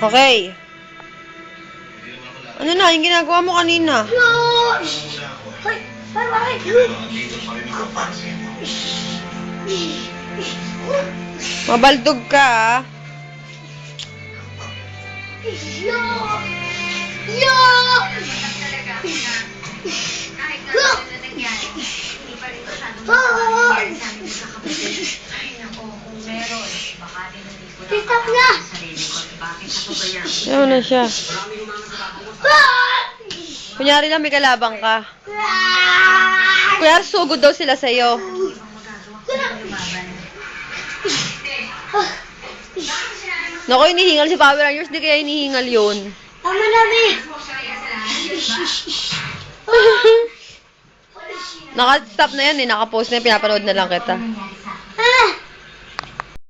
Okay. Ano na, yung ginagawa mo kanina? Hoy, parang Mabaldog ka, ah. Stop na! Ayaw na siya. Kunyari lang may kalabang ka. Kunyari sugod daw sila sa'yo. Naku, hinihingal si Power Rangers. Di kaya hinihingal yun. Tama namin! Naka-stop na yan eh. Naka-post na yan. Pinapanood na lang kita.